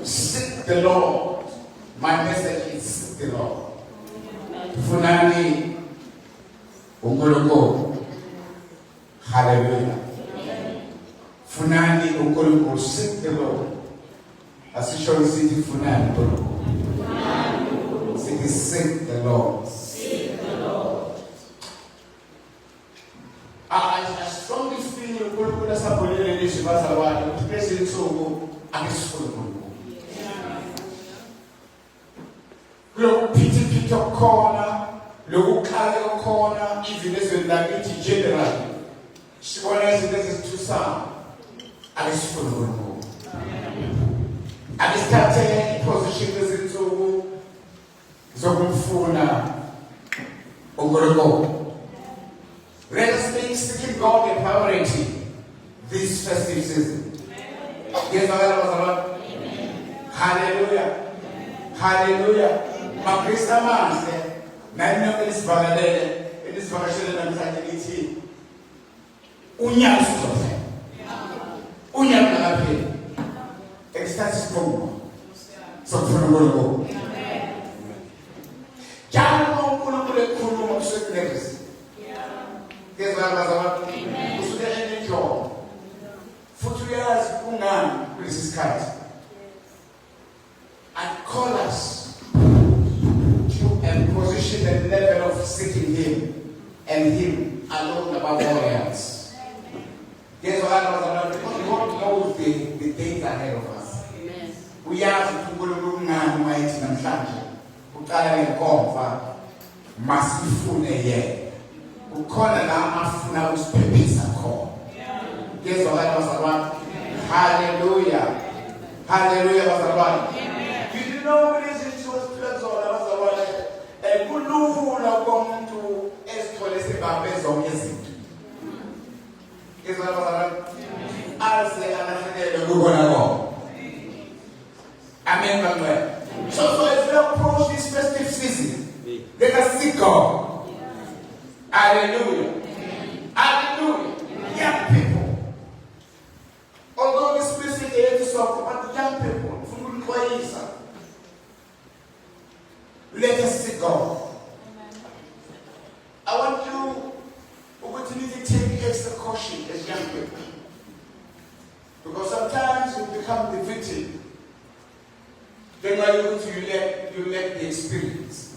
Seek the Lord. My message is seek the Lord. Funani unkulunkulu. Hallelujah. Funani unkulunkulu. Seek the Lord. Asisho isithi funani unkulunkulu. Sithi seek the Lord. Seek the Lord. I strongly feel unkulunkulu asabulele lezi bazalwane ukuthi lezi insuku akesifuna unkulunkulu. Lokuphithiphithi okukhona, lokukhale okukhona, even ezweni lakithi generally, sibona izinto ezisithusayo, akesifuna unkulunkulu. Akesithathe iposition ezinsuku zokumfuna unkulunkulu. Let us make seeking God a priority this festive season. Yes, hallelujah. Hallelujah. Makrista manse nani elisivakashele namhlanje lithi unyaka uzophela. Unyaka ngaphela. Ekusthathi isiphungo. Sokufuna unkulunkulu. Njalo unkulunkulu ekhuluma kusekunelisi. Ngezalazala. Usuke enenhlobo. Futhi uyazi kungani kulesi sikhathi. And call us to and position the level of seeking Him and Him alone above all else. Guess what? Because God knows the days ahead of us. We have to go to mighty namhlanje. Uqala ngenkomfa masifune yena. Ukhona la afuna usiphephisa khona. Guess what? Hallelujah. Hallelujah bazalwane. Nobody is into his plans on us. A good lula come to escort a babes on his seat. Is what I'll say, and we're gonna go. Amen. So as we approach this festive season, let us seek God. Hallelujah. Hallelujah. Young people. Although this message is soft, but young people, from the let us seek God. I want you to take extra caution as young people. Because sometimes you become the victim. Then why you let the experience.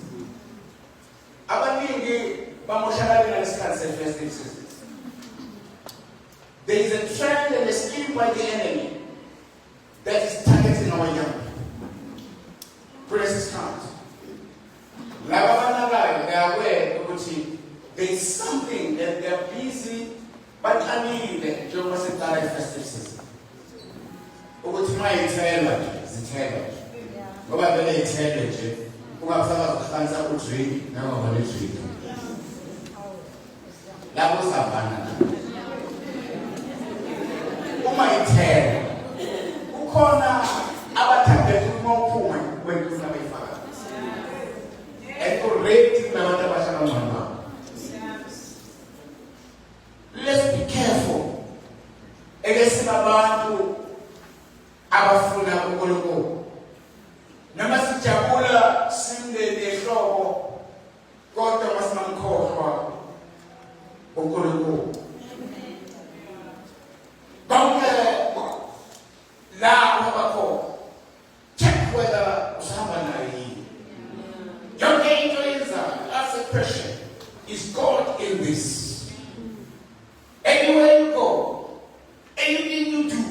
There is a trend and a scheme by the enemy that is targeting our young people. Praise God. They are aware of there is something that they are busy, but I mean that you must have a festive season. Ukuthi mayithela nje, zithela nje. Ngoba vele ithele nje, ungakusaba ukukhanisa udrink noma vele drink. Lapho usavana. Uma ithela, ukhona abathandela uma uphuma kwentuna bayifaka. Let's be careful. Against abantu abafuna unkulunkulu. Noma sijabula simlele ehlobo kodwa masimamkhohlwa unkulunkulu. Bonke la abakho. Check whether usahamba naye yini. Yonke into yenza, ask a question. Is God in this? Anywhere you go, anything you do,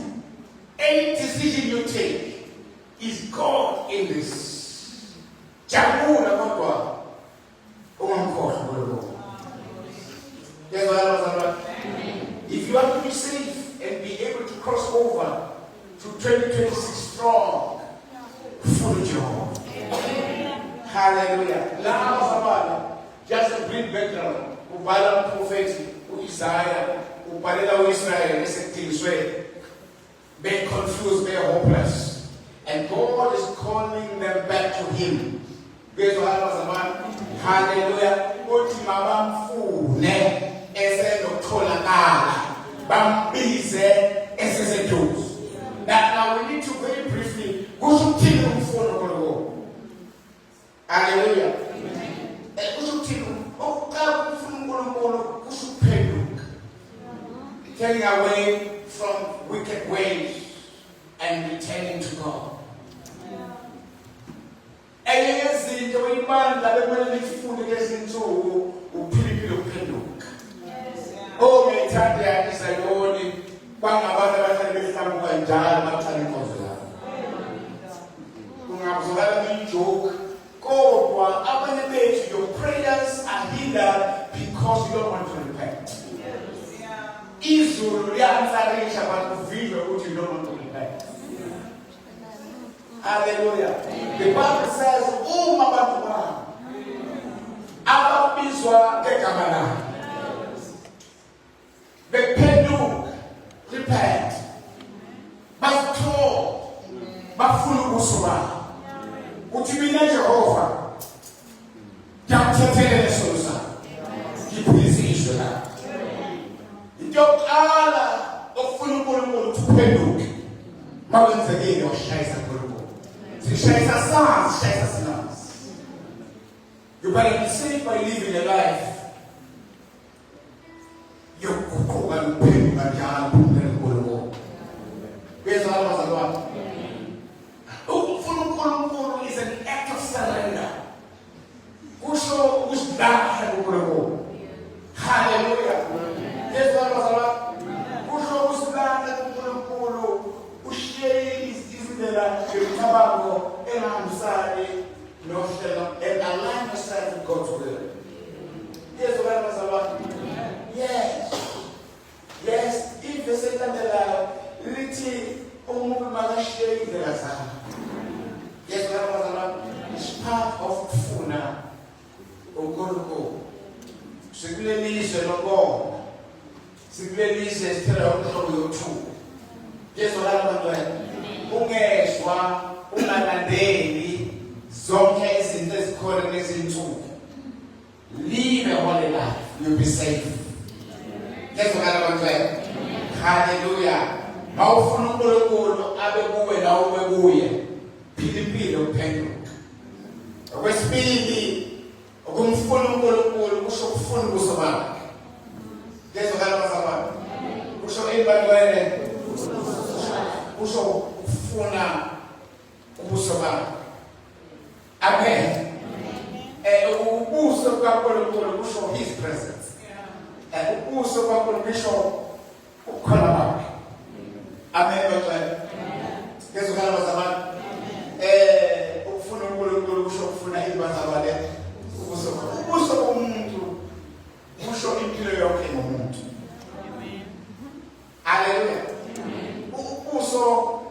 any decision you take, is God in this? Jabula kodwa ungamkhohlwa. If you want to be safe and be able to cross over to 2026 strong, follow Jehovah. Hallelujah. Now, just a brief background. Ubala prophet Isaiah, Ubalela Israel, they're confused, they're hopeless. And God is calling them back to Him. Hallelujah. Now we need to very briefly go ukuthini umfundo koloko? Hallelujah. Kusho ukuthini? Okuqala ukufuna uNkulunkulu kusho ukuphenduka. Turning away from wicked ways and returning to God. Enye yezinto ibandla bekumele lifunde lezi nsuku uphilipilo ukuphenduka. Ngethanda yakhe Zayoni bangabantu abahlale behlamuka njalo baqala inkonzo yabo. Kungabuzakala ngijoke kodwa abanye bethu your prayers are hindered because you don't want to repent. Izulu liyansarisha but uvile ukuthi you don't want to repent. Hallelujah. The Bible says uma abantu bami ababizwa ngegama lakhe bephenduka, repent, basithola, bafuna ubuso bakho. Uthi mina Jehova ngiyakuthathela lesono sakho, ngiphilise izwe lakho. Into yokuqala okufuna uNkulunkulu ukuthi uphenduke makwenzekile washayisa uNkulunkulu. Sishayisa sazi, sishayisa sinazi. You better be safe by living a life yokuguquka nokuphenduka njalo kuNkulunkulu. Bezwa abazalwane. Ukufuna uNkulunkulu is an act of surrender. Kusho ukusidlaha kuNkulunkulu. Hallelujah. Bezwa abazalwane. Kusho ukusidlaha kuNkulunkulu. Ushiye izindlela zokucabango engahambisani nohlelo and align yourself with God's will. Bezwa abazalwane. Yes, if the Satan lithi umuntu makashiye indlela zakhe. Yes, it's part of kufuna uNkulunkulu. Sikulelizwe lokho. Sikulelizwe sithela umhlobo yothuka. Yes, ungezwa ungalandeli zonke izinto ezikhona kulezinsuku. Live a holy life, you'll be safe. Yes, hallelujah. Mawufuna uNkulunkulu abe kuwe nawe ube kuye. Philippilo uphenduka. Okwesibili, ukumfuna uNkulunkulu kusho ukufuna ubuso bakhe. Yes, kusho ebantwini kusho ukufuna ubuso bakhe. Amen. Ubuso kaNkulunkulu kusho his presence. Ubuso kaNkulunkulu kusho ukukhona kwakhe. Amen. Yesu kalabazalwane. Ukufuna uNkulunkulu kusho ukufuna ibazalwane. Ubuso bomuntu kusho impilo yonke ngomuntu. Hallelujah. Ubuso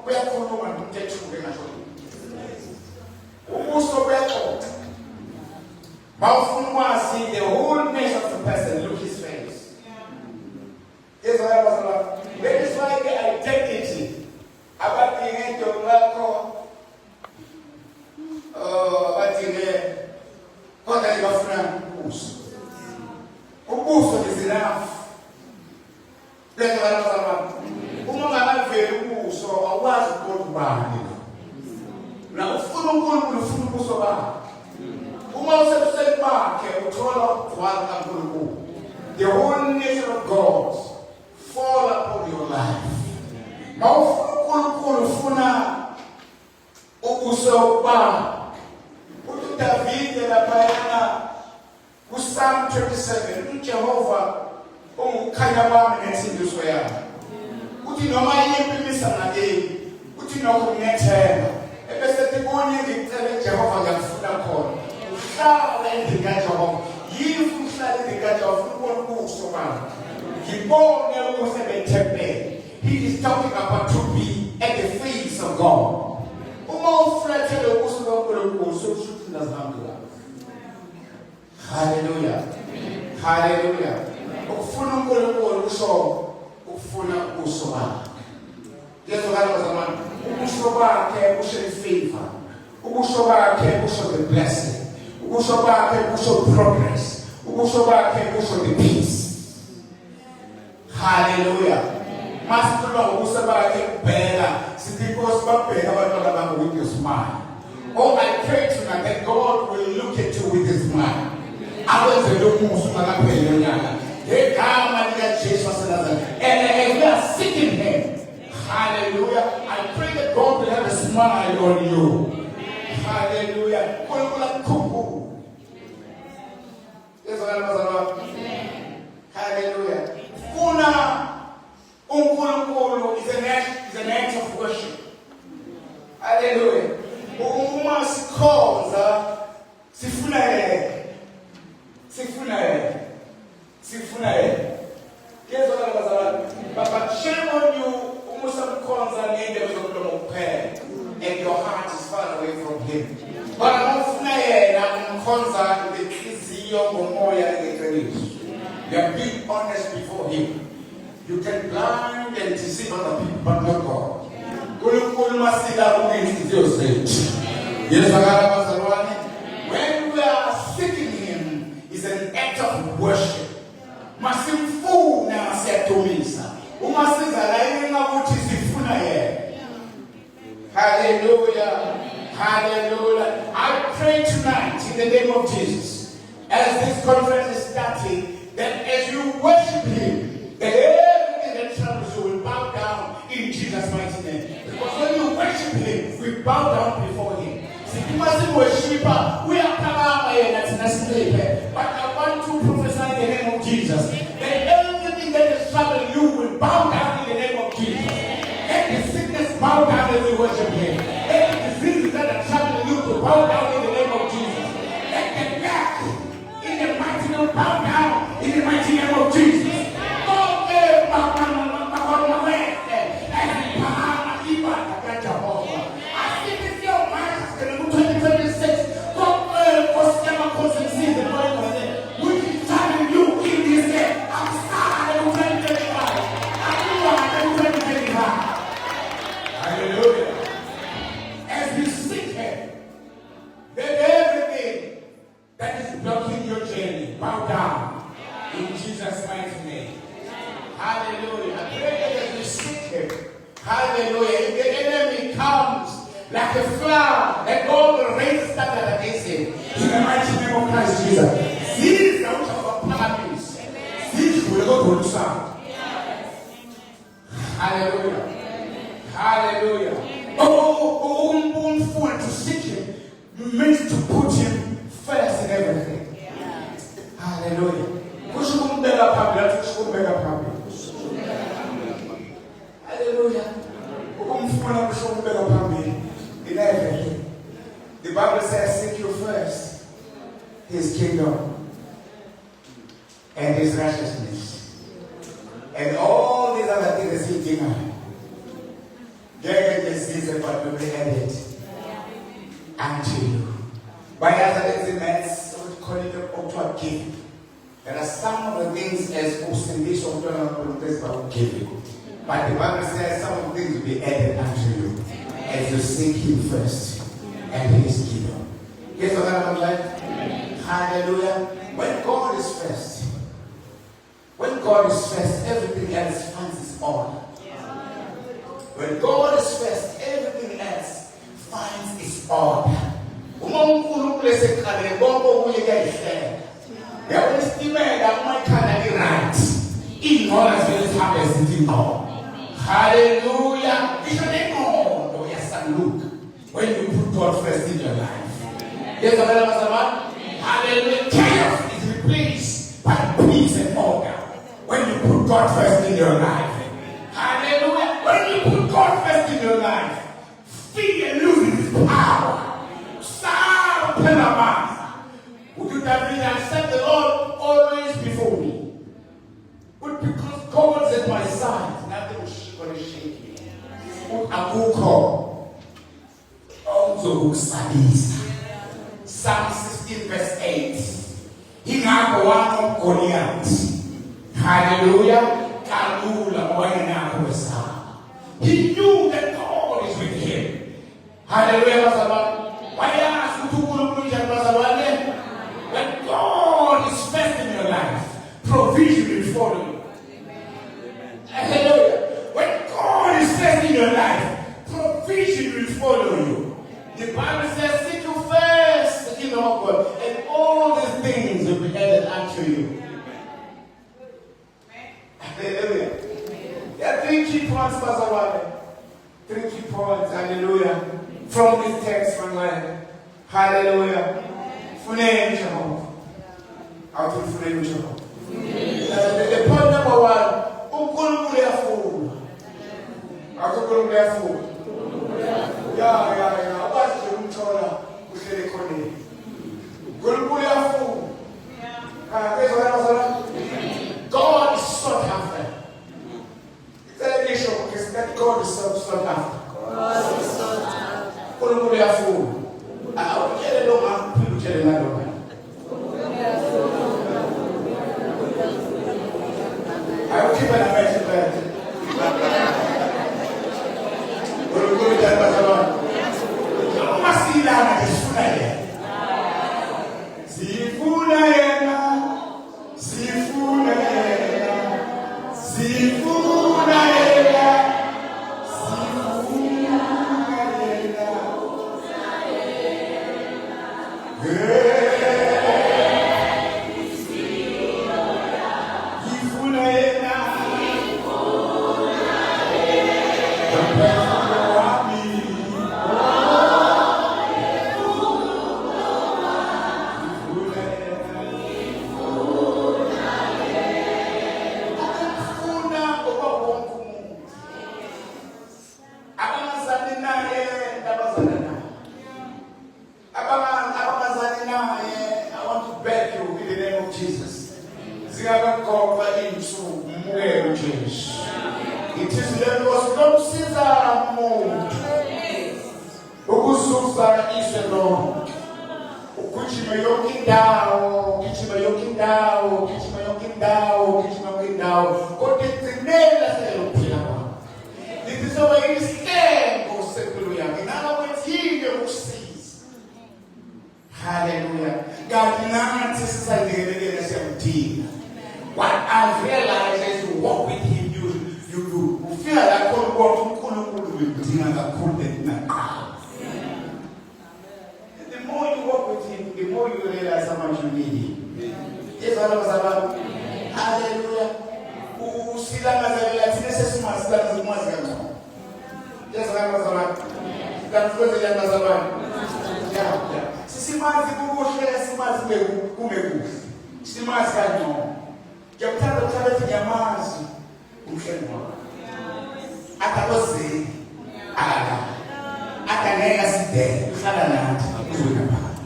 buyakhuluma nomthetho ngasho. Ubuso buyaxoxa. Mawufuna ukwazi the wholeness of the person, look his face. Yes, that is why the identity about the end of what your friend ubuso. Ubuso is enough. Let's go. Ungaveli ubuso awazi ukubani. Na ufuna uNkulunkulu ufuna ubuso bakhe. Uma usebenzisa bakhe uthola ukugcwala kaNkulunkulu. The whole nature of God fall upon your life. Mawufuna uNkulunkulu ufuna ubuso bakhe. David lapha kuPsalm 27 uJehova ungukukhanya kwami nensindiso yami. Uthi noma iyimpimisa ngakini, uthi nokho ngiyethemba. Ebese tibonye ngicela Jehova ngiyafuna khona. Uhlala endlini kaJehova. Yini uhlala endlini kaJehova ukubona ubuso bakhe. Ngibone ukuthi bethempele. He is talking about to be at the face of God. Uma ufrethele ubuso kaNkulunkulu sokushuthi nazihambela. Hallelujah. Hallelujah. Ukufuna uNkulunkulu kusho ukufuna ubuso bakhe. Yesu kalabazalwane. Ubuso bakhe kusho ifavor. Ubuso bakhe kusho the blessing. Ubuso bakhe kusho progress. Ubuso bakhe kusho the peace. Hallelujah. Masithola ubuso bakhe kubheka sithi Nkosi babheka abantwana bangu with your smile. Oh, I pray tonight that God will look at you with his mind. And we are seeking him. Hallelujah. I pray that God will have a smile on you. Hallelujah. Hallelujah. Kuna unkulunkulu is an act of worship. Hallelujah. Uma sikhoza sifuna yena. Sifuna yena. But shame on you, and your heart is far away from him. But I'm you are being honest before him. You can blind and deceive other people, but not God. When we are seeking him, it's an act of worship. Hallelujah. Hallelujah. I pray tonight in the name of Jesus, as this conference is starting, that as you worship him, that everything that troubles you will bow down in Jesus' mighty name. Because when you worship him, we bow down before him. See, you mustn't worship, we are but I want to prophesy in the name of Jesus that everything that is troubling you will bow down in the name of Jesus. Let the sickness bow down as we worship him. Let the diseases that are troubling you to bow down in the name of Jesus. Let the lack in the mighty name bow down in the mighty name of Jesus. Hallelujah. If the enemy comes like a flower, that God will raise a standard against him. In the mighty name of Christ Jesus. These are which are parties. These will go to the sound. Hallelujah. Hallelujah. Oh, fool to seek him means to put him first in everything. Hallelujah. Hallelujah. In everything. The Bible says, seek you first his kingdom and his righteousness. And all these other things he denied. Get the season, but will be added unto you. By other instruments, we call it an outward giving. There are some of the things as Osindis of Donald will give you. But the Bible says some of the things will be added unto you as you seek him first and his kingdom. Guess what I'm like? Hallelujah. When God is first, everything else finds its order. When God is first, everything else finds its order. Hallelujah. Look, when you put God first in your life. Yes, hallelujah. Chaos is replaced by peace and order. When you put God first in your life. Hallelujah. When you put God first in your life, fear loses its power. Would you have been accept the Lord always before me? But because God is at my side, nothing is going to shake me. Psalm 16 verse 8. He got one of Goliath. Hallelujah. He knew that God is with him. Hallelujah. When God is first in your life, provision will follow you. Hallelujah. When God is first in your life, provision will follow you. The Bible says, seek you first the kingdom of God, and all these things will be added unto you. Hallelujah. There are 3 key points, Pastor Wale. 3 key points, hallelujah, from this text, my man. Hallelujah. Funeni Jehovah. How to funeni Jehovah? The point number 1, unkulunkulu uyafuna. How to unkulunkulu uyafuna? Yeah. Wazi nje umthola uhlele khoneni. Unkulunkulu uyafuna. God is sought after. Tell me, show that God is sought after. God is sought after. Unkulunkulu uyafuna. Awukele lo ngaphila utshele nalo. I will keep an eye on that. Unkulunkulu uyafuna. Noma silana ngesifuna yena. Sifuna yena. Sifuna yena. Sifuna yena. Hallelujah. God, now this is what I've realized as you walk with Him, you feel like the more you walk with Him, the more you realize how much you need Him. Yes, hallelujah. Simazi kukushela simazi kumekufa. Simazi kanyo. Yakutanda ukuthatha inyamazi umhlelo wakho. Akakoze. Akaneka sidele uhlala nathi uzwina phakathi.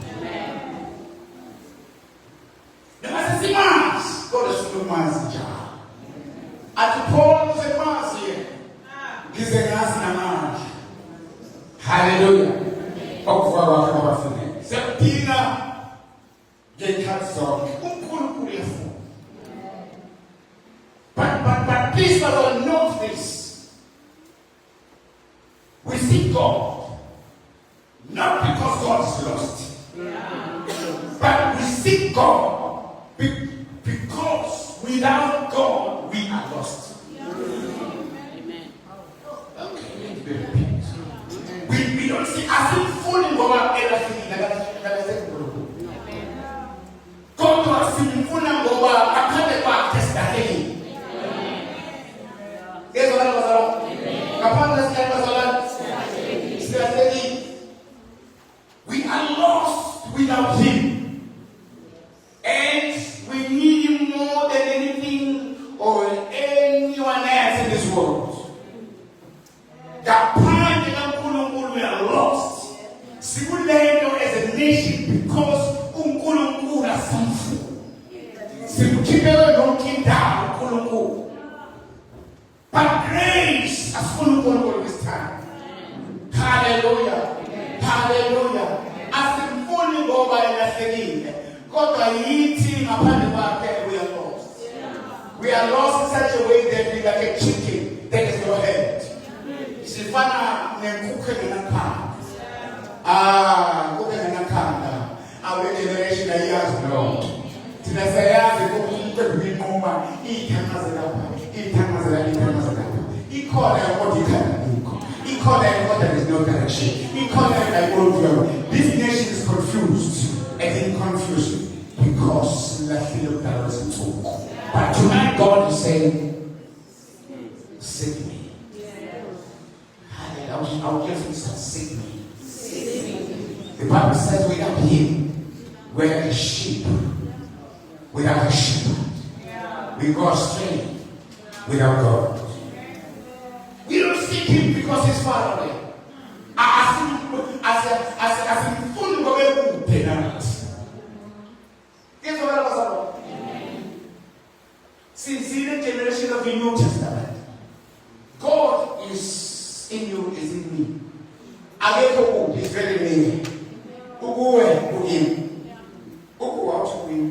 Noma simazi kodwa silumazi njalo. Athi Paul usimazi yena. Ngize ngazi namanje. Hallelujah. Okufa kwakhe abafike. Septina ngekhathi zonke uNkulunkulu uyafuna. But please note this. We seek God not because God is lost, but we seek God because without God we are lost. Amen. Okay, we don't see as if fooling over everything that is God was sinfuna ngoba aphande kwakhe sidaleni. Yeso bazalwane. Kapanda siyabazalwane. Sidaleni. We are lost without Him. And we need Him more than anything or anyone else in this world. Kapanda kaNkulunkulu we are lost. Sikulelo as a nation because uNkulunkulu asifu. Simukibele nokindala uNkulunkulu. But grace asifuna uNkulunkulu this time. Hallelujah. Hallelujah. Asimfuni ngoba elahlekile. Kodwa yithi ngaphandle kwakhe we are lost. We are lost in such a way that we like a chicken that is no head. Sifana nenkukhu engenakhanda. Nkukhu engenakhanda. Our generation ayazi lonke. Thina siyazi ukuthi kwinqoma ithamazela lapha. Ikhona yonke ikhanda ikho. Economy, there is no direction. Economy, like all this nation is confused and in confusion because the field of that was in talk. But tonight, God is saying, seek me. I'll give you some seek me. The Bible says, without him, we're a sheep without a shepherd. We go astray without God. We don't seek him because he's far away. As in full of penalty. Guess what I was about? Since the generation of the New Testament, God is in you, is in me. Ageko is very many. Ugu him. Ugu out to him.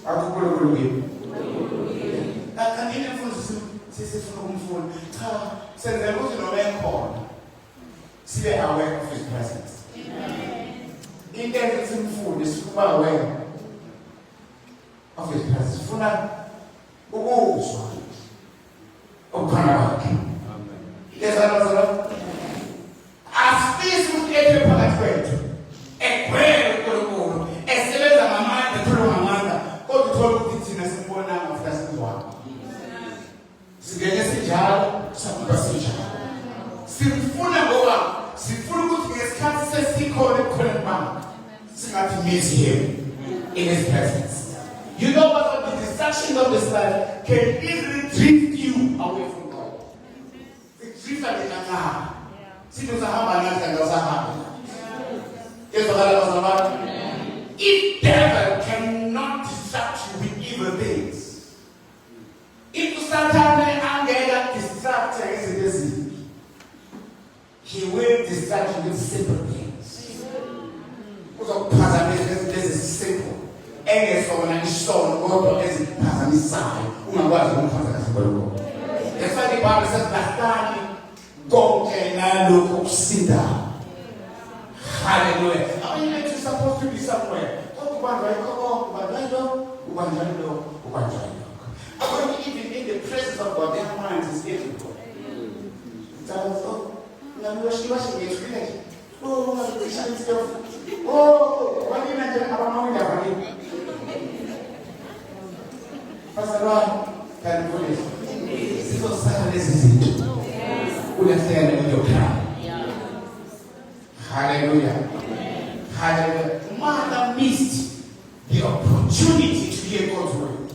Out to him. Can you phone? Says there was no man called. See they are aware of his presence. In there is food, is super aware of his presence. Funa Ugu Okanabaki. Yes, I know. As peace with every part a prayer will as well as a man, the true Amanda, go to 12 in a simple name of that's one. Significant, some procedure. Sifuna Goa, Sifuru is cancer, sick or couldn't bank. Not miss him in his presence. You know what the distraction of this life can easily drift you away from God. The drift of the Nana. See, those are how and those are how. If devil cannot distract you with evil things, if you start having anger, distract you, he will distract you with simple things. This is simple. Any someone and stone, God is passing side. That's why the Bible says that God can look consider. Hallelujah. I mean, you're supposed to be somewhere. Even in the presence of God, their mind is difficult. What do you mention about Mount Pastor Ron, can you put this? This was silence, isn't it? Who is there with your cry? Hallelujah. Hallelujah. Mother missed the opportunity to hear God's word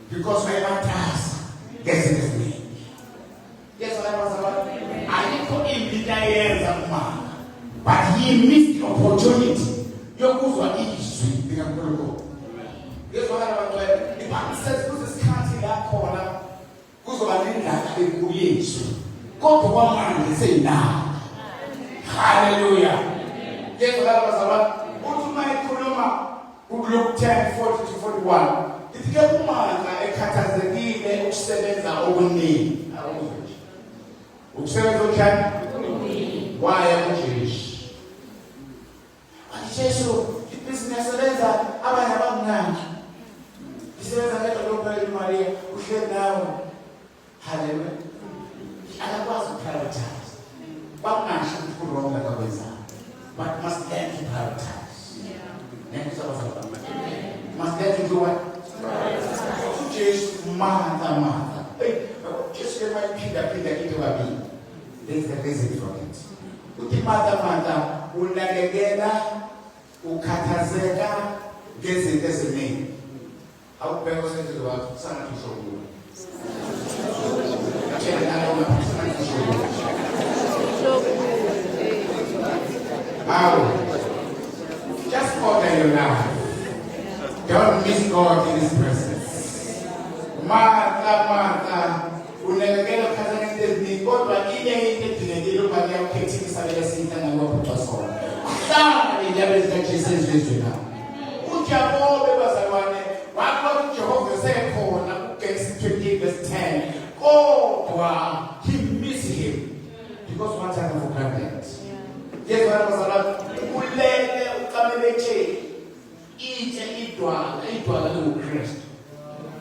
because my matters gets in his name. Yes, what I was about. I didn't put him in the years of man, but he missed the opportunity. Your goods were easy. They can go. Yes, what I was about. The Bible says, "Who's counting that corner? Who's over there that they go age? Go to one man and say now." Hallelujah. Yes, what I was about. Go to my Kuluma, who Luke 10:40 to 41. If you get a man, a catazegi, then Uxebenza Oguni. Uxebenza, why am I Jewish? And Jesus, the business is that I have a man. He says, I let a local Maria, who said now, hallelujah. And I was prioritized. But man should put wrong like a wizard. But must learn to prioritize. Must learn to do what? Just Martha. Just get my Peter into a bee. There's the reason for it. Martha, Unagena, Ukatazeka, there's a name. How people say to the world, son to show you. Just order your life. Don't miss God in his presence. Martha, unagena kazanende ni God wa ile ile tunajilo pale ya kiti sabela sita na wapo pasoro. Sana ni jambo la Jesus Kristo. Ukiapo beba sawane, wako Jehova seko na kukesi 20 verse 10. Oh, he missed him because one time for granted. Yes, what was about ulele ukameleche. Itwa la Kristo.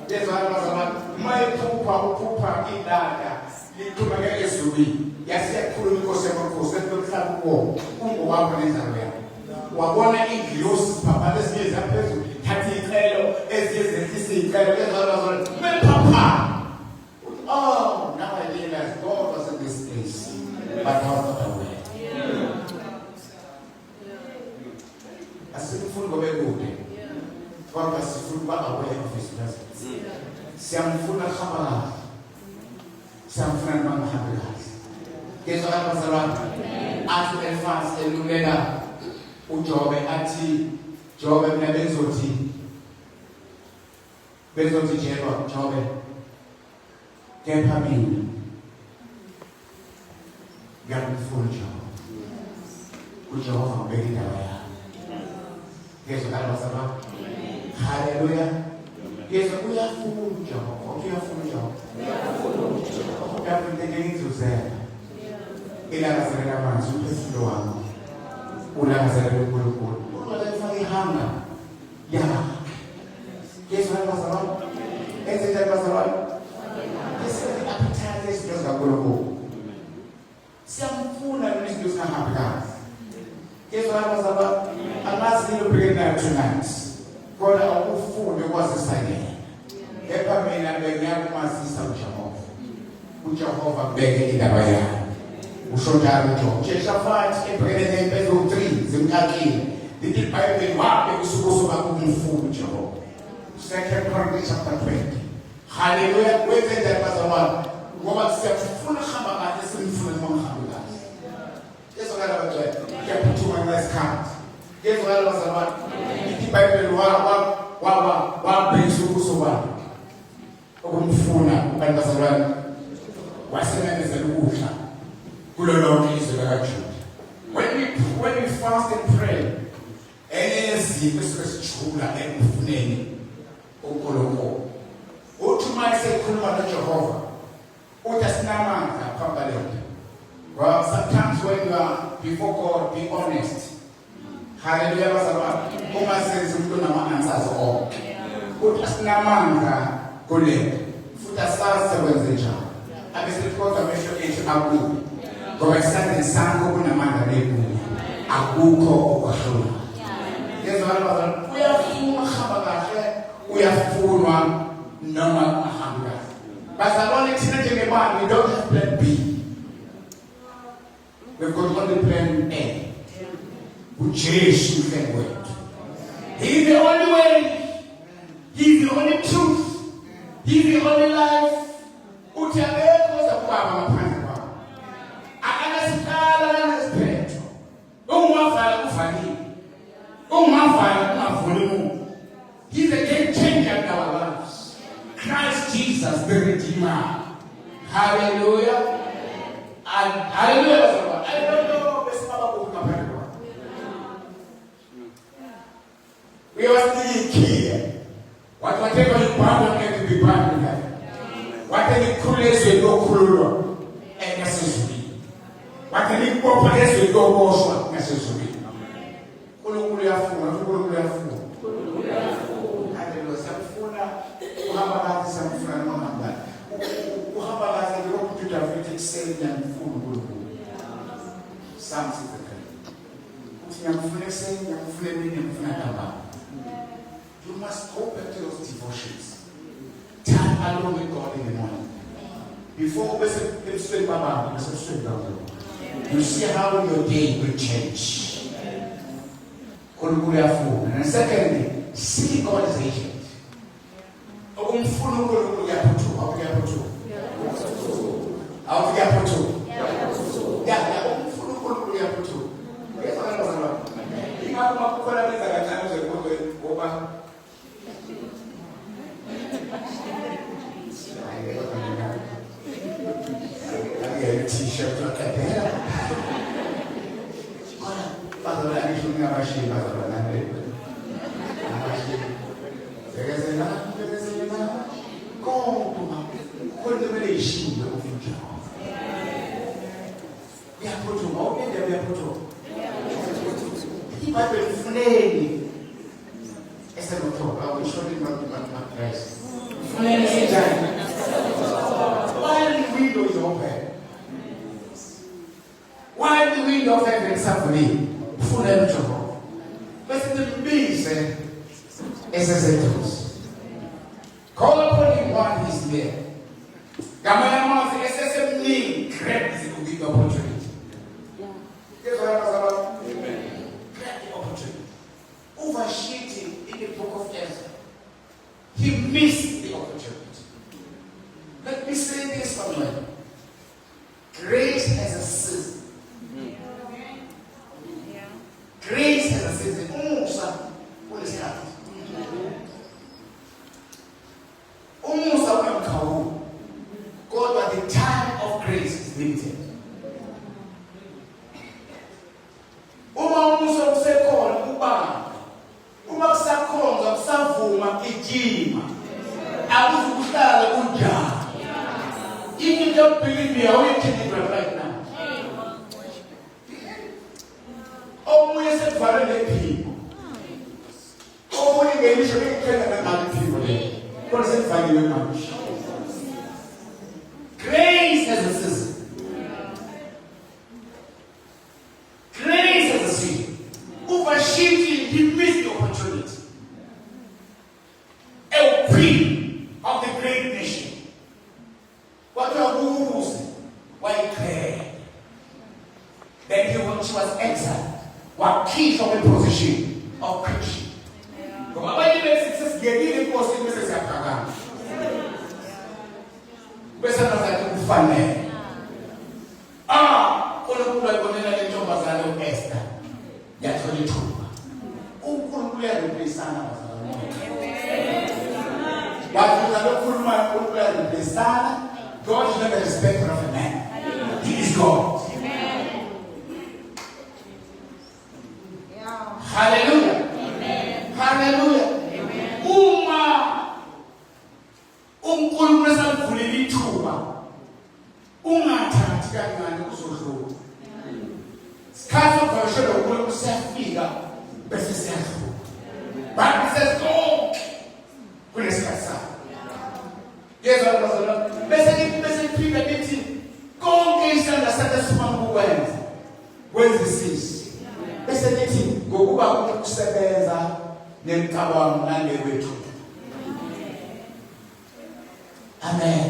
Yes, what was about my pupa idada. Litumagege subi. Yes, ekhuluma inkosi yamakhosi ehlala kuwo ungowakho nenzalo yakho wabona ingilosi papa lezinye zaphezulu thatha icelo eziye zehlisa icelo ezalazona mephapha. Oh, now I realize God was in this place, but I was not aware. Asifuna ngobe kude kodwa sifuna ukuba aware of his presence. Siyamfuna khabala, siyamfuna namahambe kahle. Yesu akazalwa athi elfas elulela uJobe athi Jobe mina bezothi jelwa Jobe kepha mina ngiyakufuna Jehova uJehova ubeka indawo yakho. Yesu akazalwa. Hallelujah. Yesu uyafuna Jehova, uyafuna Jehova. Uyafuna ingizuzela. Ilakazela manje uphefumulo wami. Ulakazela uNkulunkulu. Ulakazela ihanga. Ya. Yesu akazalwa. Enze akazalwa. Yesu appetite izinto zikaNkulunkulu. Siyamfuna izinto zingahambi kahle. Yesu akazalwa. Angazi ngilobhekana tonight. Kodwa awufunde kwazisa yena. Kepha mina bengiyakumazisa uJehova. uJehova kubeke indaba yakho. Usho njalo uJobe. Jehoshaphat ebhekene neMpezelo 3 zimkakile. Lithi iBhayibheli wabe usuku bakumfuna uJehova. 2 Chronicles chapter 20. Hallelujah. Wenze njani bazalwane? Ngoba siyafuna hamba kahle simfuna ngomhambi kahle. Yesu akalabatshela. Kuyaphuthuma ngesikhathi. Yesu akalabatshela. Lithi iBhayibheli wabhekisa ubuso bakhe. Ukumfuna abantu bazalwane. Wasemenzela ukudla kulo lonke izwe lakaJuda. When we fast and pray, ezipho esijula ekufuneni uNkulunkulu. Uthi mase ekhuluma noJehova, uthi asinamandla phambalele. Well, sometimes when you are before God, be honest. Hallelujah, bazalwane. Uma senze umuntu nama-answers onke. Uthi asinamandla kule. Futhi asazi sekwenze njani. Abesikodwa amehlo ethu akuwe. Ngoba isandla sakho kunamandla lebuya. Akukho okwahlula. Yesu bazalwane. Uyafuna hamba kahle, uyafunwa noma ahamba kahle. Bazalwane thina njengebandla we don't have plan B. We've got only plan A. uJesu mhlengi wethu. He's the only way. He's the only truth. He's the only life. Uthi akekho zakubaba ngaphandle kwakho. Akanasikala akanesiphetho. Ungavala kuvalile. Ungavala kungavuli umuntu. He's a game changer in our lives. Christ Jesus the Redeemer. Hallelujah. And hallelujah. I don't know besibaba ngaphandle kwakho. We are still here. Whatever you bind can be bound in heaven. Whatever you cruise with no cruel and necessary. Whatever you progress with no motion necessary. Hallelujah. Samfuna uhamba samfuna nomamba. Uhamba kazi lokhu David ekseni yamfuna uNkulunkulu. Psalm 63. Uthi yamfuna ekseni, yamfuna emini, yamfuna ntambama. You must go back to those devotions. Time alone with God in the morning. Before you see how your day will change. And secondly, see God as agent. T-shirt like that. Father, I need to know my sheep. the window of heaven suddenly, full of trouble. But the beast is call upon him while he's there. Gamayama SSM name grabs the big opportunity. Guess what I was about? Grab the opportunity. Overshooting in the book of Ezra. He missed the opportunity. Let me say this for you. Grace has a season. Grace has a season. Oh, son, what is that? Almost a God, but the time of grace is limited. If you don't believe me, I will take it right now. Always a valid people. Always a very people. What does it find you much? Grace has a season. Grace has a season. Overshooting, he missed the opportunity. A queen of the great nation. What are rules? Why declared? Then she was exiled. What key from the position of Christian? God is not a respecter of a man. He is God. Hallelujah. Hallelujah. But says, go. Yes, I was message people go and where is the seas? Message go back to Sebeza, then Kabam and the way to. Amen.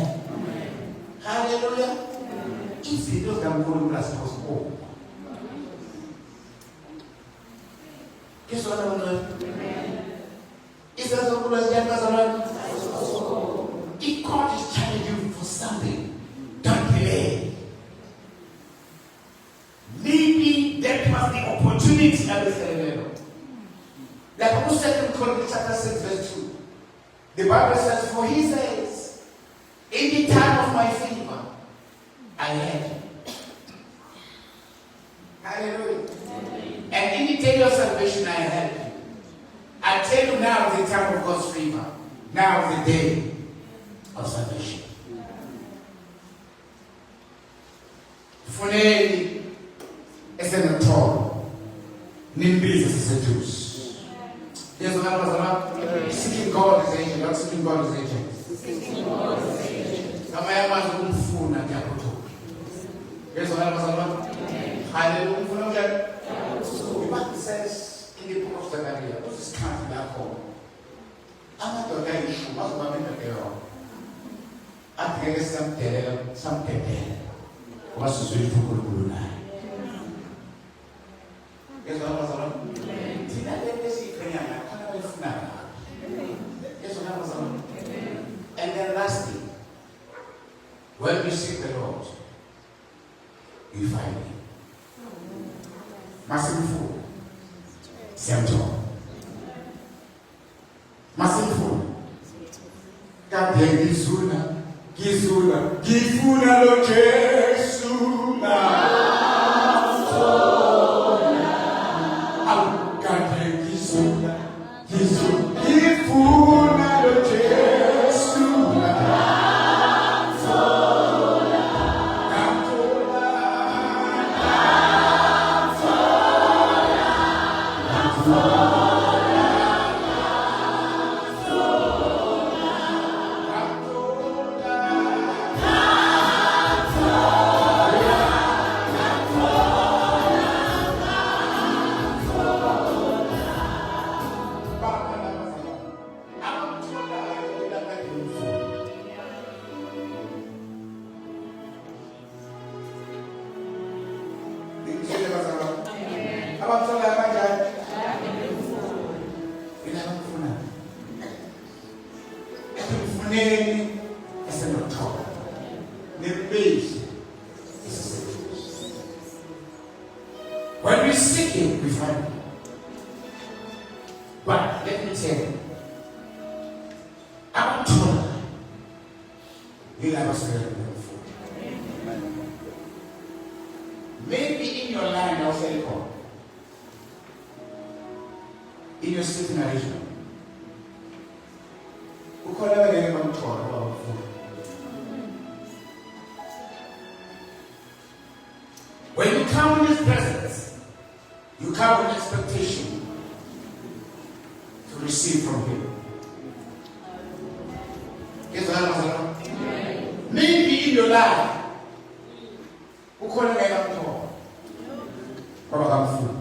Hallelujah. If you don't have good as possible. Guess what I'm doing? Is that so good as if God is telling you for something, don't delay. Maybe that was the opportunity that is available. Like 2 Corinthians chapter 6 verse 2. The Bible says, for he says, in the time of my fever, I had you. Hallelujah. And in the day of salvation, I had you. I tell you now is the time of God's favor. Now is the day of salvation. Funeli is an atol. Nimbis is a Jews. Yes, seeking God is agent, not seeking God is agent. Kamayama is umfuna kaputo. Yes, hallelujah. The Bible says in the book of Zechariah, what is counting that call? I'm not going to issue, what's my name? I'm going to some tell. What's the sweet for Guru? Yes, and then lastly, when you seek the Lord, you find him. Massive Semto. Massive God Gizuna lo Jesuna. When we seek Him, we find Him. But let me tell you, our tool, He'll have us very beautiful. Maybe in your line, I'll say, "Oh, in your sitting arrangement, we call it a control about food." When you come in His presence, you come with expectation to receive from Him. Yes, maybe in your life, we call it a control about food.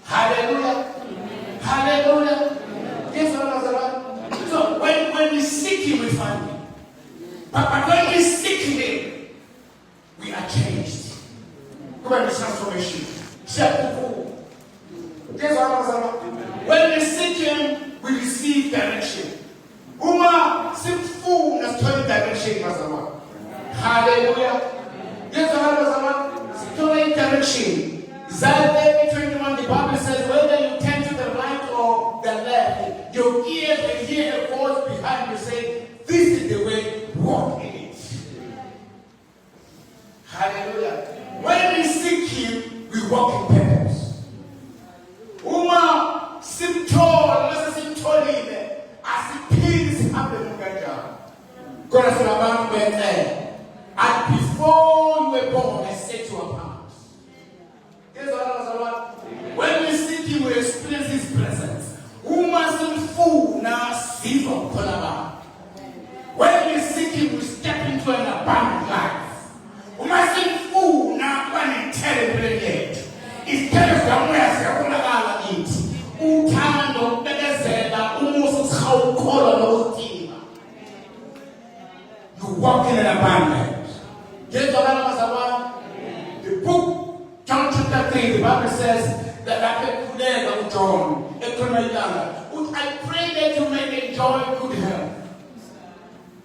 Hallelujah. Hallelujah. So when we seek Him, we find Him. But when we seek Him, we are changed. Look at the transformation. Chapter 4. When we seek Him, we receive direction. Uma simfu na story direction mazama. Hallelujah. Story direction. Isaiah 21, the Bible says, whether you turn to the right or the left, your ears will hear a voice behind you saying, this is the way, walk in it. Hallelujah. When we seek Him, we walk in purpose. Uma simtol, nasa simtolile, asipili happening gaja. God has about me. And before you were born, I set you apart. When we seek Him, we experience His presence. Who mustn't fool now see from Kolaba? When we seek Him, we step into an abundant life. Who mustn't fool now one terrible yet? Instead of somewhere, Kolaba eat. Utano, Bedezeda, almost how color team. You walk in an abundance. The book. John chapter 3, the Bible says that I John, I pray that you may enjoy good health.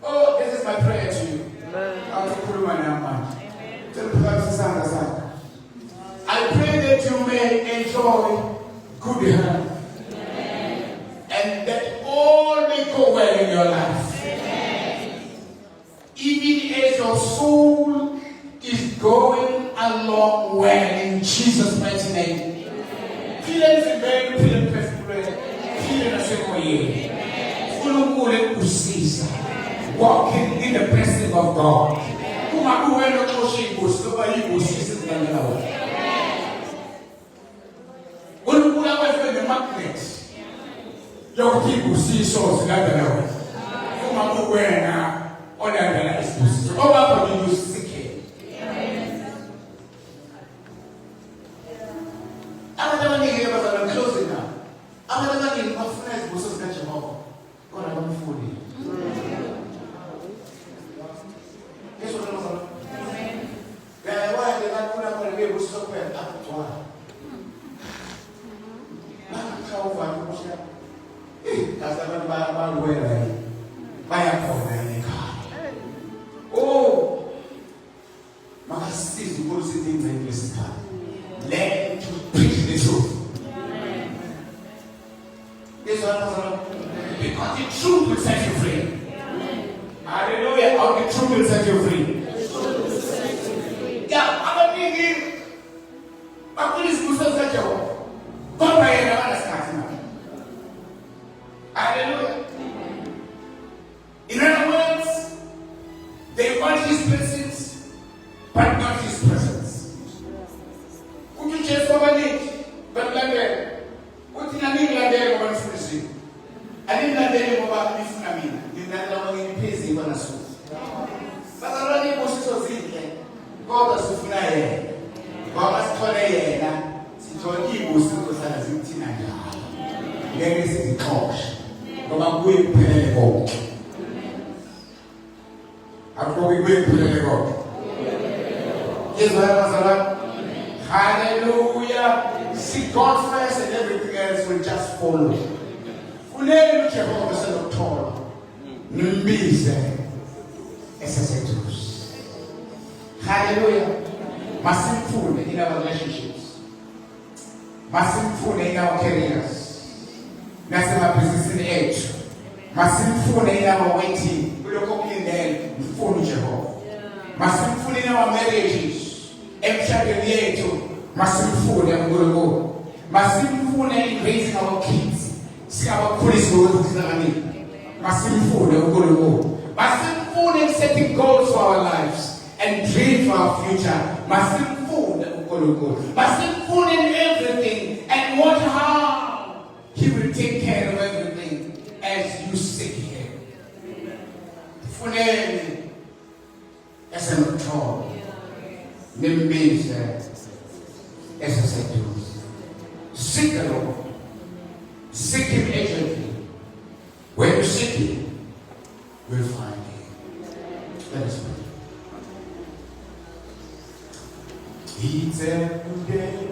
Oh, this is my prayer to you. I pray that you may enjoy good health. And that all may go well in your life. Even as your soul is going along well in Jesus' mighty name. Feelings in very feeling feeling a second year. Walking in the presence of God. Your people see souls like that. You seek Him. I'm closing now. I'm not going to friends who say Jehovah. God, I don't fool you. Yes, what I'm saying. Why they not going to be able to stop it up to one? Oh, makasize uNkulunkulu into lesikhathi. Learn to preach the truth. Yes, because the truth will set you free. Hallelujah. How the truth will set you free. Yeah, I'm thinking. I'm going to say that God by another starting. Hallelujah. In other words, they want His blessings, but not His presence. Could you just overlook? But like that. What in a mean like that? One free. I didn't like that about me from a mean. You not know when you pay the one as well. But I already was so thinking. God has to fly. God has to fly. So he was to the Zimtina. There is the coach. But I'm going to play the ball. I'm going to play the ball. Yes, hallelujah. See God first and everything else will just follow. Unele Jehovah said tall. Nimbize. SSA2. Hallelujah. Massive in our relationships. Massive in our careers. Massive business in the age. Massive in our waiting. We look up in there. Follow Jehovah. Massive in our marriages. Massive food and go. Massive food in raising our kids. See our police go to the massive food and go. Massive food in setting goals for our lives and dream for our future. Massive food and go. Massive food in everything and watch how He will take care of everything as you seek Him. Funny as a tall. Means as I said to you, seek the Lord, seek Him urgently. When you seek Him, you will find Him. Let us pray. It's a new day.